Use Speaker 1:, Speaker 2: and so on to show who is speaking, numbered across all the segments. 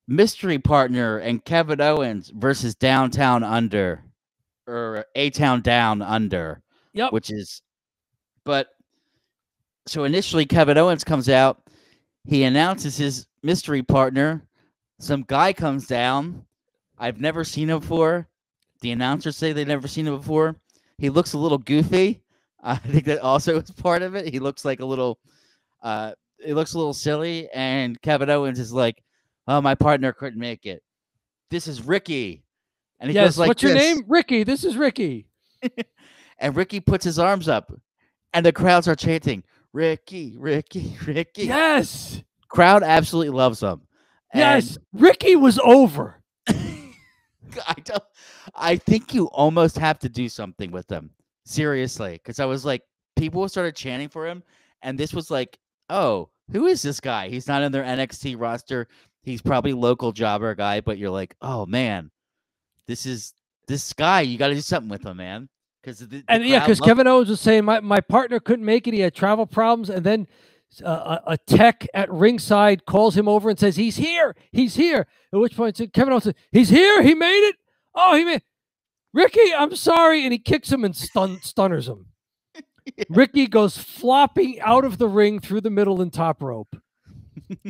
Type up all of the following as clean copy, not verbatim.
Speaker 1: mystery partner and Kevin Owens versus Downtown Under or A Town Down Under,
Speaker 2: Yep.
Speaker 1: which is, but so initially Kevin Owens comes out, he announces his mystery partner. Some guy comes down. I've never seen him before. The announcers say they've never seen him before. He looks a little goofy. I think that also is part of it. He looks like a little, it looks a little silly. And Kevin Owens is like, "Oh, my partner couldn't make it. This is Ricky," and he goes
Speaker 2: Yes.
Speaker 1: like
Speaker 2: What's your
Speaker 1: this.
Speaker 2: name? Ricky. This is Ricky.
Speaker 1: And Ricky puts his arms up, and the crowds are chanting, "Ricky, Ricky, Ricky."
Speaker 2: Yes.
Speaker 1: Crowd absolutely loves him.
Speaker 2: Yes. Ricky was over.
Speaker 1: I think you almost have to do something with them. Seriously. Because I was like, people started chanting for him. And this was like, oh, who is this guy? He's not in their NXT roster. He's probably local jobber guy, but you're like, oh man, this guy. You got to do something with him, man.
Speaker 2: Because Kevin Owens was saying my partner couldn't make it. He had travel problems, and then a tech at ringside calls him over and says, "He's here. He's here." At which point Kevin Owens said, "He's here. He made it. Oh, he made Ricky. I'm sorry," and he kicks him and stunners him. Yeah. Ricky goes flopping out of the ring through the middle and top rope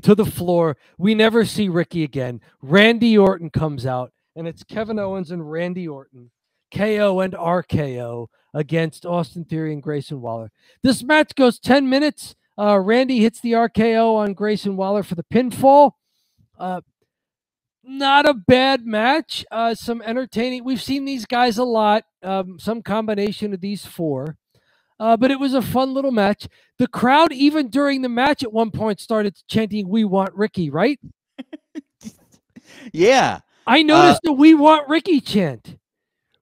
Speaker 2: to the floor. We never see Ricky again. Randy Orton comes out, and it's Kevin Owens and Randy Orton, KO and RKO, against Austin Theory and Grayson Waller. This match goes 10 minutes. Randy hits the RKO on Grayson Waller for the pinfall. Not a bad match. Some entertaining. We've seen these guys a lot. Some combination of these four. But it was a fun little match. The crowd, even during the match, at one point started chanting, "We want Ricky," right?
Speaker 1: Yeah.
Speaker 2: I noticed the "We want Ricky" chant.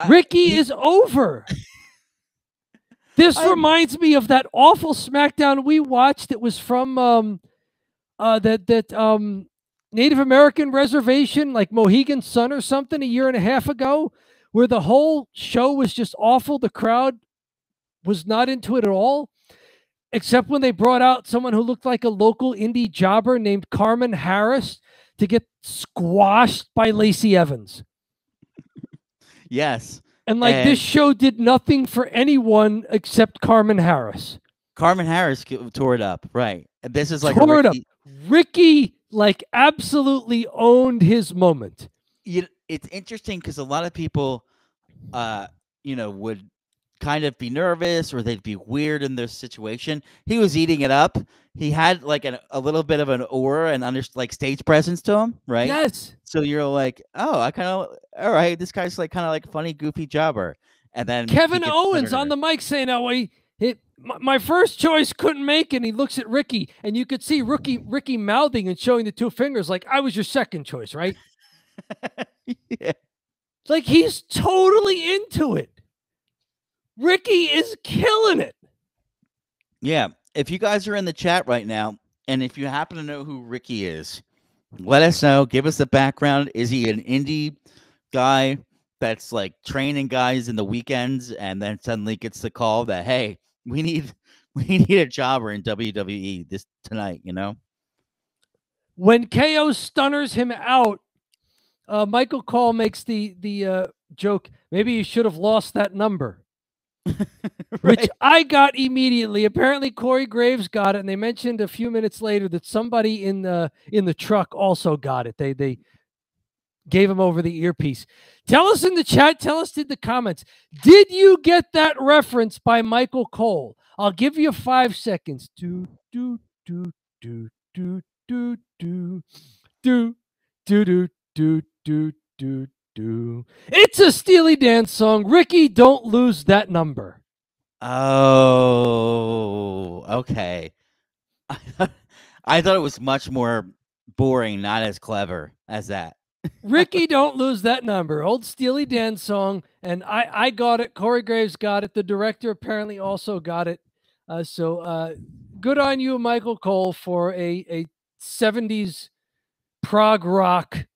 Speaker 2: Ricky is over. This reminds me of that awful SmackDown we watched that was from Native American reservation, like Mohegan Sun or something, a year and a half ago, where the whole show was just awful. The crowd was not into it at all, except when they brought out someone who looked like a local indie jobber named Carmen Harris to get squashed by Lacey Evans.
Speaker 1: Yes.
Speaker 2: And this show did nothing for anyone except Carmen Harris.
Speaker 1: Carmen Harris tore it up, right? And this is like
Speaker 2: tore it up. Ricky absolutely owned his moment.
Speaker 1: It's interesting because a lot of people, would kind of be nervous or they'd be weird in their situation. He was eating it up. He had like a little bit of an aura and stage presence to him, right?
Speaker 2: Yes.
Speaker 1: So you're like, oh, all right, this guy's like kind of like funny, goofy jobber. And then
Speaker 2: Kevin Owens on the mic saying, "Oh, my first choice couldn't make it." And he looks at Ricky, and you could see Ricky mouthing and showing the two fingers like, "I was your second choice, right?" Yeah. Like he's totally into it. Ricky is killing it.
Speaker 1: Yeah. If you guys are in the chat right now, and if you happen to know who Ricky is, let us know. Give us the background. Is he an indie guy that's like training guys in the weekends and then suddenly gets the call that, hey, we need a jobber in WWE tonight, you know?
Speaker 2: When KO stunners him out, Michael Cole makes the joke, maybe you should have lost that number. Right. Which I got immediately. Apparently Corey Graves got it, and they mentioned a few minutes later that somebody in the truck also got it. They gave him over the earpiece. Tell us in the chat, tell us in the comments, did you get that reference by Michael Cole? I'll give you 5 seconds. Do do do do do do do do do do do do do. It's a Steely Dan song. Ricky, don't lose that number.
Speaker 1: Oh, okay. I thought it was much more boring, not as clever as that.
Speaker 2: Ricky, don't lose that number. Old Steely Dan song, and I got it. Corey Graves got it. The director apparently also got it. So good on you, Michael Cole, for a 70s prog rock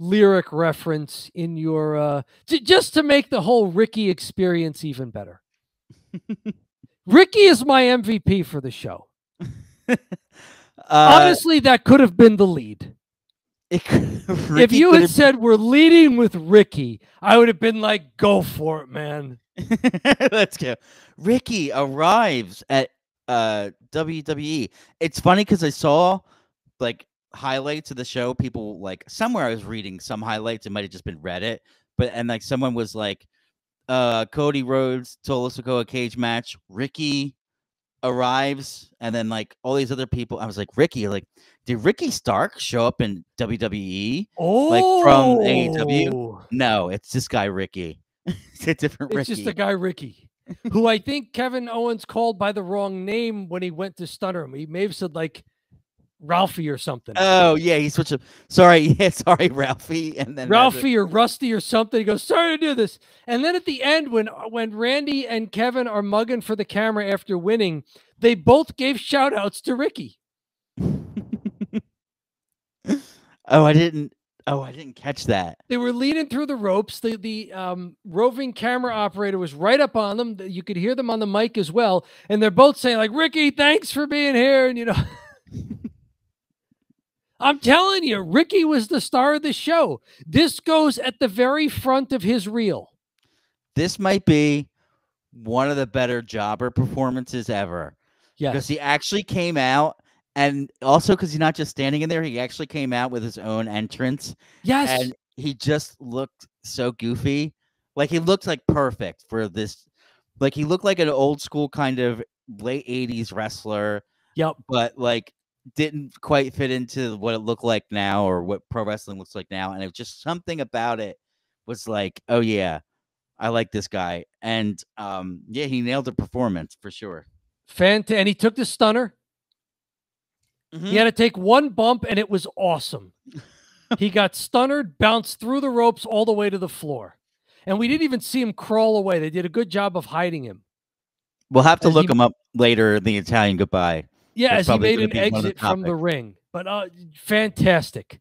Speaker 2: lyric reference in your just to make the whole Ricky experience even better. Ricky is my MVP for the show. Honestly, that could have been the lead. If you had said we're leading with Ricky, I would have been like, go for it, man.
Speaker 1: Let's go. Ricky arrives at WWE. It's funny because I saw like highlights of the show. People like somewhere I was reading some highlights. It might have just been Reddit, and like someone was like, Cody Rhodes, Solo Sikoa cage match. Ricky arrives, and then like all these other people. I was like, Ricky, like, did Ricky Stark show up in WWE? Like from AEW? No, it's this guy Ricky. It's a different Ricky.
Speaker 2: It's just a guy Ricky, who I think Kevin Owens called by the wrong name when he went to stunner him. He may have said like Ralphie or something.
Speaker 1: Oh yeah, he switched up. Sorry, sorry, Ralphie, and then
Speaker 2: Ralphie or Rusty or something. He goes, sorry to do this. And then at the end, when Randy and Kevin are mugging for the camera after winning, they both gave shout outs to Ricky.
Speaker 1: I didn't catch that.
Speaker 2: They were leading through the ropes. The roving camera operator was right up on them. You could hear them on the mic as well. And they're both saying like, Ricky, thanks for being here. And, you know, I'm telling you, Ricky was the star of the show. This goes at the very front of his reel.
Speaker 1: This might be one of the better jobber performances ever.
Speaker 2: Yes.
Speaker 1: Because he actually came out. And also because he's not just standing in there, he actually came out with his own entrance.
Speaker 2: Yes.
Speaker 1: And he just looked so goofy. Like he looked like perfect for this. Like he looked like an old school kind of late 80s wrestler.
Speaker 2: Yep.
Speaker 1: But like didn't quite fit into what it looked like now or what pro wrestling looks like now. And it was just something about it was like, oh yeah, I like this guy. And yeah, he nailed the performance for sure.
Speaker 2: Fantastic. And he took the stunner. Mm-hmm. He had to take one bump, and it was awesome. He got stunnered, bounced through the ropes all the way to the floor. And we didn't even see him crawl away. They did a good job of hiding him.
Speaker 1: We'll have to look him up later in the Italian Goodbye.
Speaker 2: Yeah, as he made an exit from the ring. But fantastic.